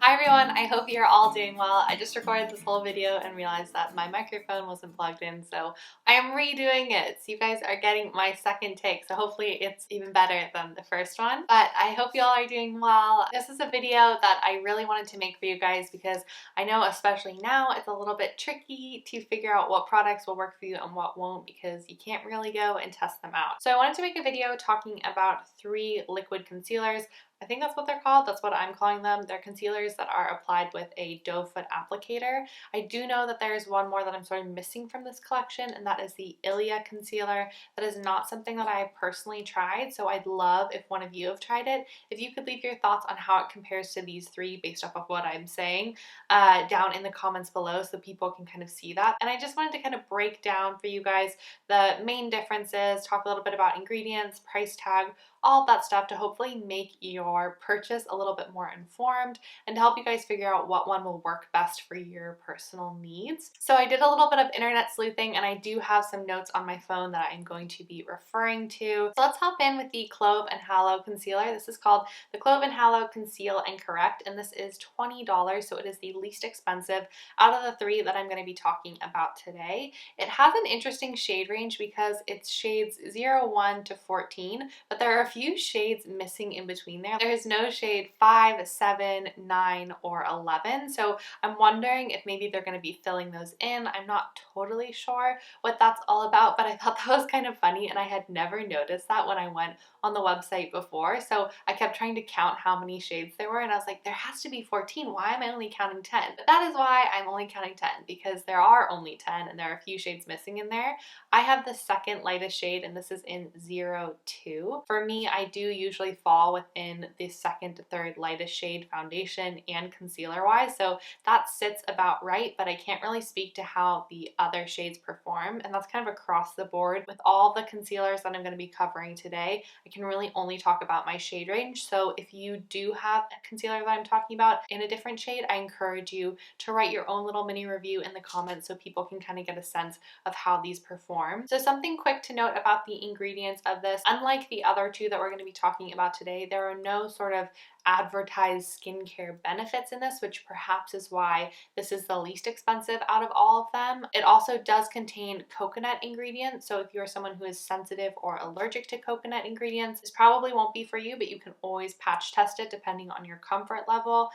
Hi everyone, I hope you're all doing well. I just recorded this whole video and realized that my microphone wasn't plugged in, so I am redoing it. So you guys are getting my second take, so hopefully it's even better than the first one. But I hope you all are doing well. This is a video that I really wanted to make for you guys because I know especially now it's a little bit tricky to figure out what products will work for you and what won't because you can't really go and test them out. So I wanted to make a video talking about 3 liquid concealers. I think that's what they're called. That's what I'm calling them. They're concealers that are applied with a doe foot applicator. I do know that there's one more that I'm sort of missing from this collection, and that is the Ilia concealer. That is not something that I have personally tried, so I'd love if one of you have tried it. If you could leave your thoughts on how it compares to these 3 based off of what I'm saying down in the comments below so people can kind of see that. And I just wanted to kind of break down for you guys the main differences, talk a little bit about ingredients, price tag, all of that stuff to hopefully make your purchase a little bit more informed and to help you guys figure out what one will work best for your personal needs. So I did a little bit of internet sleuthing and I do have some notes on my phone that I'm going to be referring to. So let's hop in with the Clove and Halo concealer. This is called the Clove and Halo Conceal and Correct, and this is $20, so it is the least expensive out of the 3 that I'm going to be talking about today. It has an interesting shade range because it's shades 01 to 14, but there are a few shades missing in between there. There is no shade 5, 7, 9, or 11, so I'm wondering if maybe they're going to be filling those in. I'm not totally sure what that's all about, but I thought that was kind of funny and I had never noticed that when I went on the website before, so I kept trying to count how many shades there were and I was like, there has to be 14. Why am I only counting 10? But that is why I'm only counting 10, because there are only 10 and there are a few shades missing in there. I have the second lightest shade and this is in 02. For me, I do usually fall within the second to third lightest shade foundation and concealer wise, so that sits about right, but I can't really speak to how the other shades perform, and that's kind of across the board. With all the concealers that I'm going to be covering today, I can really only talk about my shade range, so if you do have a concealer that I'm talking about in a different shade, I encourage you to write your own little mini review in the comments so people can kind of get a sense of how these perform. So something quick to note about the ingredients of this: unlike the other 2 that we're going to be talking about today, there are no sort of advertised skincare benefits in this, which perhaps is why this is the least expensive out of all of them. It also does contain coconut ingredients, so if you're someone who is sensitive or allergic to coconut ingredients, this probably won't be for you, but you can always patch test it depending on your comfort level.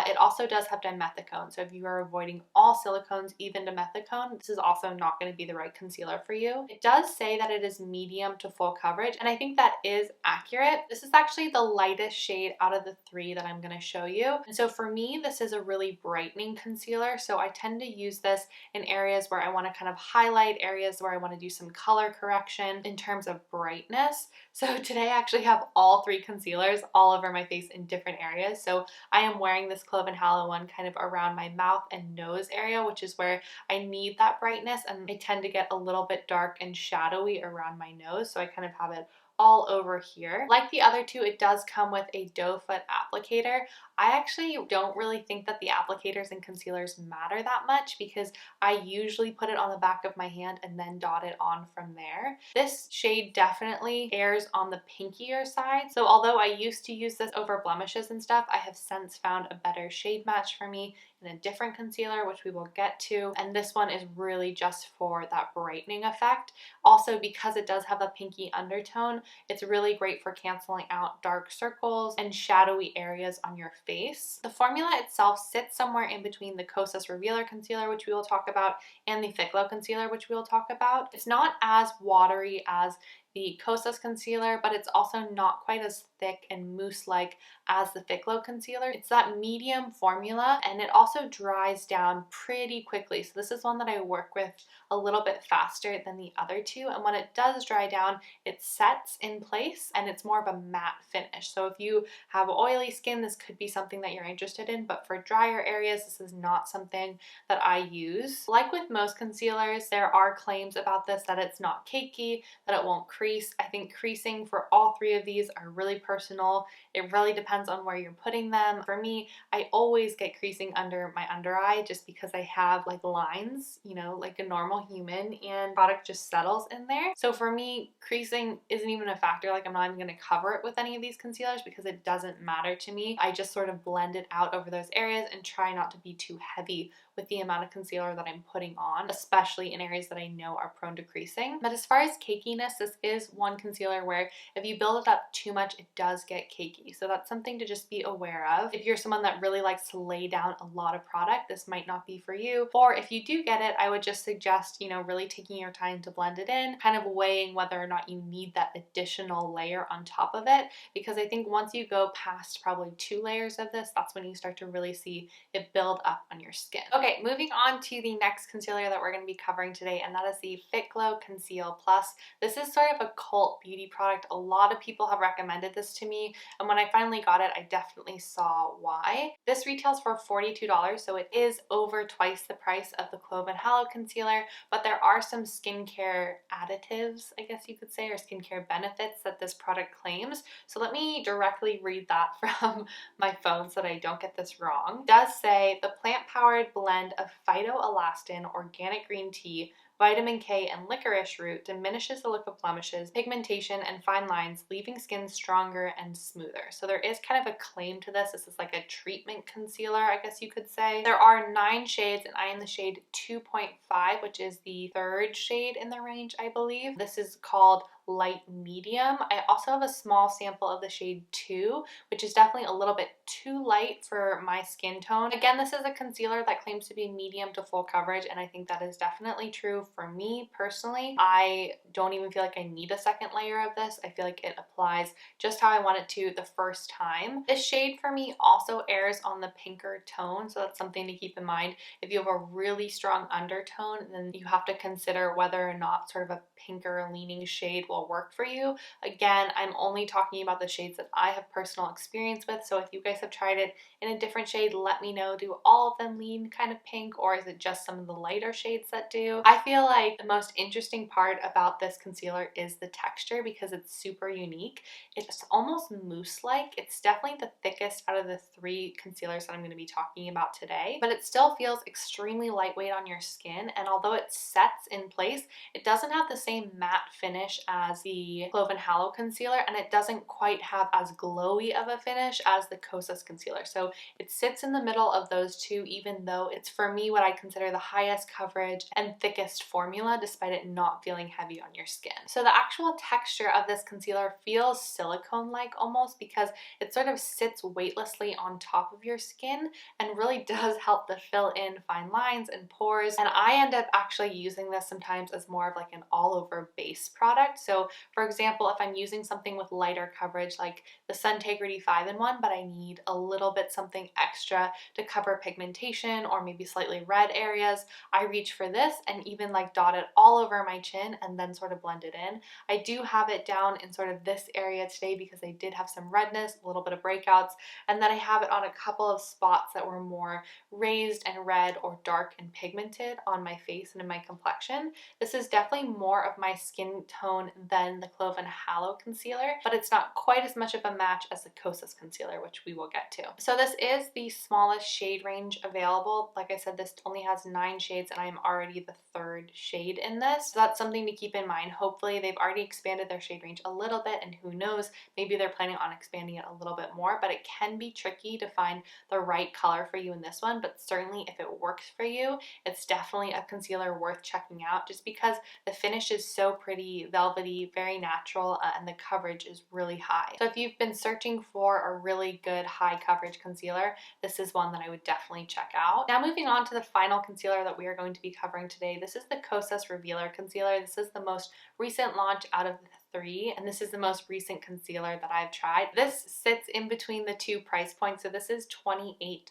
It also does have dimethicone, so if you are avoiding all silicones, even dimethicone, this is also not going to be the right concealer for you. It does say that it is medium to full coverage, and I think that is accurate. This is actually the lightest shade out of the 3 that I'm going to show you. And so for me, this is a really brightening concealer. So I tend to use this in areas where I want to kind of highlight, areas where I want to do some color correction in terms of brightness. So today I actually have all 3 concealers all over my face in different areas. So I am wearing this Clove and Halo one kind of around my mouth and nose area, which is where I need that brightness, and I tend to get a little bit dark and shadowy around my nose. So I kind of have it all over here. Like the other 2, it does come with a doe foot applicator. I actually don't really think that the applicators and concealers matter that much because I usually put it on the back of my hand and then dot it on from there. This shade definitely errs on the pinkier side, so although I used to use this over blemishes and stuff, I have since found a better shade match for me in a different concealer, which we will get to, and this one is really just for that brightening effect. Also, because it does have a pinky undertone, it's really great for canceling out dark circles and shadowy areas on your face. The formula itself sits somewhere in between the Kosas Revealer Concealer, which we will talk about, and the Thick Concealer, which we will talk about. It's not as watery as the Kosas concealer, but it's also not quite as thick and mousse-like as the Thick concealer. It's that medium formula, and it also dries down pretty quickly. So this is one that I work with a little bit faster than the other 2, and when it does dry down, it sets in place and it's more of a matte finish. So if you have oily skin, this could be something that you're interested in, but for drier areas, this is not something that I use. Like with most concealers, there are claims about this that it's not cakey, that it won't crease crease. I think creasing for all three of these are really personal. It really depends on where you're putting them. For me, I always get creasing under my under eye just because I have like lines, you know, like a normal human, and product just settles in there. So for me, creasing isn't even a factor. Like, I'm not even going to cover it with any of these concealers because it doesn't matter to me. I just sort of blend it out over those areas and try not to be too heavy with the amount of concealer that I'm putting on, especially in areas that I know are prone to creasing. But as far as cakiness, this is one concealer where if you build it up too much, it does get cakey. So that's something to just be aware of. If you're someone that really likes to lay down a lot of product, this might not be for you. Or if you do get it, I would just suggest, you know, really taking your time to blend it in, kind of weighing whether or not you need that additional layer on top of it. Because I think once you go past probably 2 layers of this, that's when you start to really see it build up on your skin. Okay, moving on to the next concealer that we're going to be covering today, and that is the Fit Glow Conceal Plus. This is sort of a cult beauty product. A lot of people have recommended this to me, and when I finally got it, I definitely saw why. This retails for $42, so it is over twice the price of the Clove and Halo concealer, but there are some skincare additives, I guess you could say, or skincare benefits that this product claims. So let me directly read that from my phone so that I don't get this wrong. It does say the plant-powered blend of phytoelastin, organic green tea, vitamin K, and licorice root diminishes the look of blemishes, pigmentation, and fine lines, leaving skin stronger and smoother. So there is kind of a claim to this. This is like a treatment concealer, I guess you could say. There are 9 shades, and I am the shade 2.5, which is the 3rd shade in the range, I believe. This is called light medium. I also have a small sample of the shade 2, which is definitely a little bit too light for my skin tone. Again, this is a concealer that claims to be medium to full coverage, and I think that is definitely true for me personally. I don't even feel like I need a second layer of this. I feel like it applies just how I want it to the first time. This shade for me also airs on the pinker tone, so that's something to keep in mind. If you have a really strong undertone, then you have to consider whether or not sort of a pinker leaning shade will work for you. Again, I'm only talking about the shades that I have personal experience with, so if you guys have tried it in a different shade, let me know. Do all of them lean kind of pink, or is it just some of the lighter shades that do? I feel like the most interesting part about this concealer is the texture because it's super unique. It's almost mousse-like. It's definitely the thickest out of the 3 concealers that I'm going to be talking about today, but it still feels extremely lightweight on your skin, and although it sets in place, it doesn't have the same matte finish as the Clove and Halo concealer, and it doesn't quite have as glowy of a finish as the Kosas concealer. So it sits in the middle of those two, even though it's, for me, what I consider the highest coverage and thickest formula, despite it not feeling heavy on your skin. So the actual texture of this concealer feels silicone-like almost, because it sort of sits weightlessly on top of your skin and really does help to fill in fine lines and pores. And I end up actually using this sometimes as more of like an all-over base product. So for example, if I'm using something with lighter coverage like the Suntegrity 5-in-1, but I need a little bit something extra to cover pigmentation or maybe slightly red areas, I reach for this and even like dot it all over my chin and then sort of blend it in. I do have it down in sort of this area today because I did have some redness, a little bit of breakouts, and then I have it on a couple of spots that were more raised and red or dark and pigmented on my face and in my complexion. This is definitely more of my skin tone than the Clove and Halo concealer, but it's not quite as much of a match as the Kosas concealer, which we will get to. So this is the smallest shade range available. Like I said, this only has 9 shades and I'm already the 3rd shade in this. So that's something to keep in mind. Hopefully they've already expanded their shade range a little bit, and who knows, maybe they're planning on expanding it a little bit more, but it can be tricky to find the right color for you in this one. But certainly if it works for you, it's definitely a concealer worth checking out, just because the finish is so pretty, velvety, very natural, and the coverage is really high. So if you've been searching for a really good high coverage concealer, this is one that I would definitely check out. Now moving on to the final concealer that we are going to be covering today. This is the Kosas Revealer Concealer. This is the most recent launch out of the 3, and this is the most recent concealer that I've tried. This sits in between the 2 price points, so this is $28,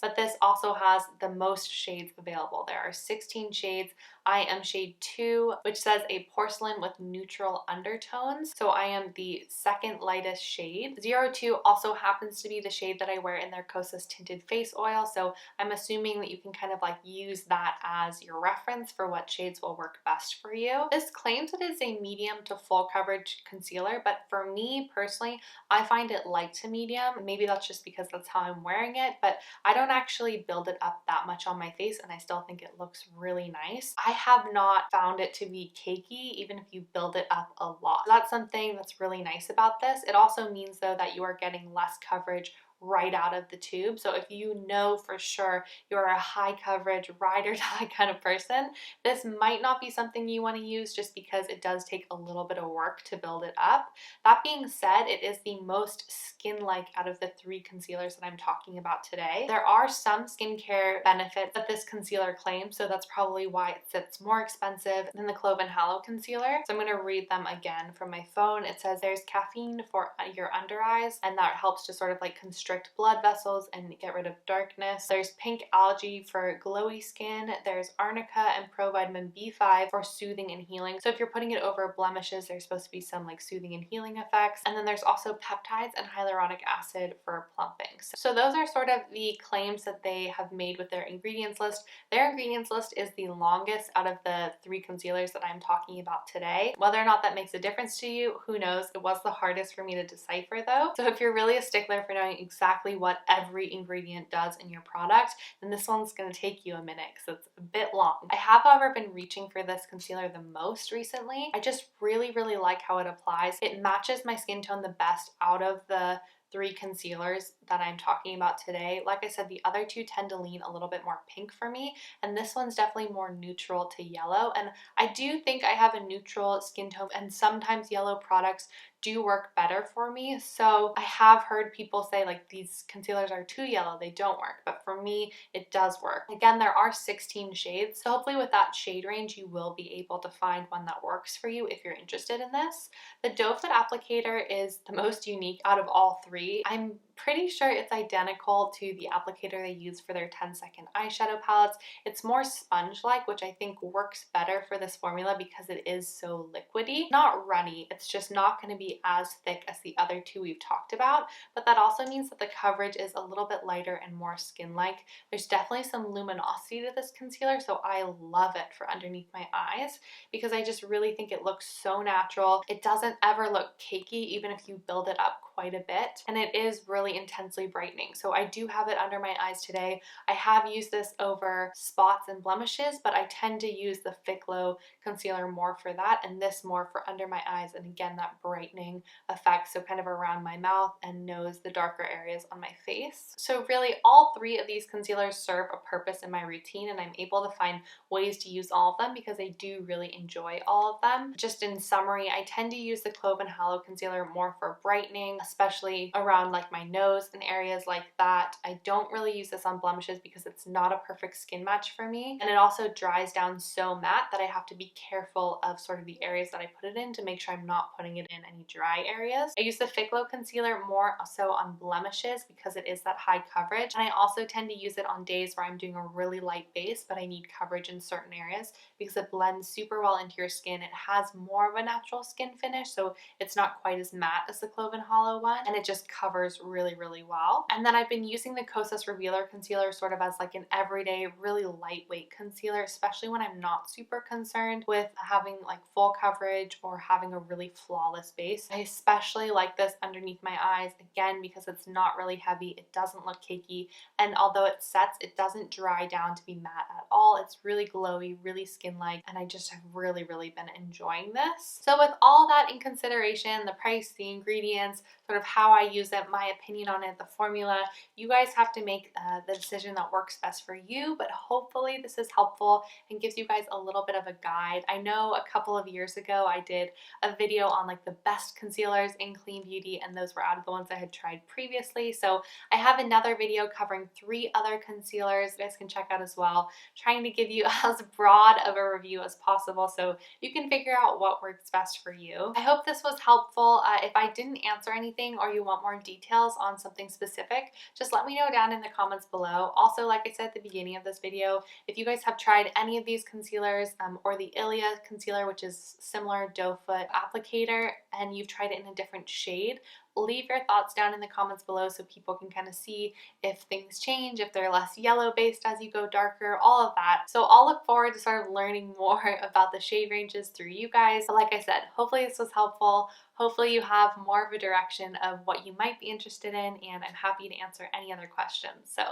but this also has the most shades available. There are 16 shades. I am shade 2, which says a porcelain with neutral undertones, so I am the 2nd lightest shade. 02 also happens to be the shade that I wear in their Kosas Tinted Face Oil, so I'm assuming that you can kind of like use that as your reference for what shades will work best for you. This claims it is a medium to full coverage concealer, but for me personally, I find it light to medium. Maybe that's just because that's how I'm wearing it, but I don't actually build it up that much on my face and I still think it looks really nice. I have not found it to be cakey even if you build it up a lot. That's something that's really nice about this. It also means though that you are getting less coverage right out of the tube. So if you know for sure you're a high coverage ride or die kind of person, this might not be something you want to use just because it does take a little bit of work to build it up. That being said, it is the most skin-like out of the 3 concealers that I'm talking about today. There are some skincare benefits that this concealer claims, so that's probably why it sits more expensive than the Clove and Halo concealer. So I'm going to read them again from my phone. It says there's caffeine for your under eyes, and that helps to sort of like constrict blood vessels and get rid of darkness. There's pink algae for glowy skin. There's arnica and provitamin B5 for soothing and healing. So if you're putting it over blemishes, there's supposed to be some like soothing and healing effects. And then there's also peptides and hyaluronic acid for plumping. So those are sort of the claims that they have made with their ingredients list. Their ingredients list is the longest out of the 3 concealers that I'm talking about today. Whether or not that makes a difference to you, who knows? It was the hardest for me to decipher though. So if you're really a stickler for knowing exactly what every ingredient does in your product, then this one's going to take you a minute because it's a bit long. I have, however, been reaching for this concealer the most recently. I just really like how it applies. It matches my skin tone the best out of the 3 concealers that I'm talking about today. Like I said, the other 2 tend to lean a little bit more pink for me, and this one's definitely more neutral to yellow. And I do think I have a neutral skin tone, and sometimes yellow products do work better for me. So I have heard people say like these concealers are too yellow, they don't work, but for me it does work. Again, there are 16 shades, so hopefully with that shade range you will be able to find one that works for you if you're interested in this. The doe foot applicator is the most unique out of all 3. I'm pretty sure it's identical to the applicator they use for their 10-second eyeshadow palettes. It's more sponge-like, which I think works better for this formula because it is so liquidy. Not runny, it's just not going to be as thick as the other 2 we've talked about, but that also means that the coverage is a little bit lighter and more skin-like. There's definitely some luminosity to this concealer, so I love it for underneath my eyes because I just really think it looks so natural. It doesn't ever look cakey even if you build it up quite a bit, and it is really intensely brightening. So I do have it under my eyes today. I have used this over spots and blemishes, but I tend to use the Ficlo concealer more for that and this more for under my eyes, and again that brightening effect, so kind of around my mouth and nose, the darker areas on my face. So really all 3 of these concealers serve a purpose in my routine, and I'm able to find ways to use all of them because I do really enjoy all of them. Just in summary, I tend to use the Clove and Halo concealer more for brightening, especially around like my nose and areas like that. I don't really use this on blemishes because it's not a perfect skin match for me, and it also dries down so matte that I have to be careful of sort of the areas that I put it in to make sure I'm not putting it in any dry areas. I use the Ficlo concealer more so on blemishes because it is that high coverage, and I also tend to use it on days where I'm doing a really light base but I need coverage in certain areas because it blends super well into your skin. It has more of a natural skin finish, so it's not quite as matte as the Clove and Halo one, and it just covers really well. And then I've been using the Kosas Revealer concealer sort of as like an everyday really lightweight concealer, especially when I'm not super concerned with having like full coverage or having a really flawless base. I especially like this underneath my eyes, again because it's not really heavy, it doesn't look cakey, and although it sets, it doesn't dry down to be matte at all. It's really glowy, really skin-like, and I just have really been enjoying this. So with all that in consideration, the price, the ingredients, sort of how I use it, my opinion on it, the formula, you guys have to make the decision that works best for you, but hopefully this is helpful and gives you guys a little bit of a guide. I know a couple of years ago I did a video on like the best concealers in clean beauty, and those were out of the ones I had tried previously. So I have another video covering 3 other concealers you guys can check out as well, trying to give you as broad of a review as possible so you can figure out what works best for you. I hope this was helpful. If I didn't answer anything or you want more details on something specific, just let me know down in the comments below. Also, like I said at the beginning of this video, if you guys have tried any of these concealers or the Ilia concealer, which is similar doe foot applicator, and you've tried it in a different shade, leave your thoughts down in the comments below so people can kind of see if things change, if they're less yellow based as you go darker, all of that. So I'll look forward to sort of learning more about the shade ranges through you guys. But like I said, hopefully this was helpful. Hopefully you have more of a direction of what you might be interested in, and I'm happy to answer any other questions. So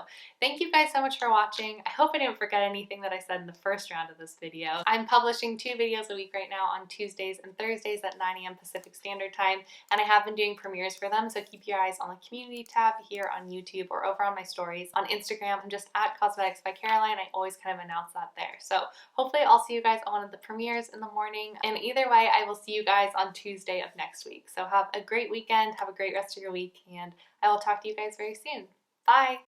thank you guys so much for watching. I hope I didn't forget anything that I said in the first round of this video. I'm publishing 2 videos a week right now on Tuesdays and Thursdays at 9 a.m. Pacific Standard Time, and I have been doing premieres for them, so keep your eyes on the community tab here on YouTube or over on my stories. On Instagram, I'm just at cosmeticsbycaroline. I always kind of announce that there. So hopefully I'll see you guys on one of the premieres in the morning, and either way, I will see you guys on Tuesday of next week. So have a great weekend, have a great rest of your week, and I will talk to you guys very soon. Bye!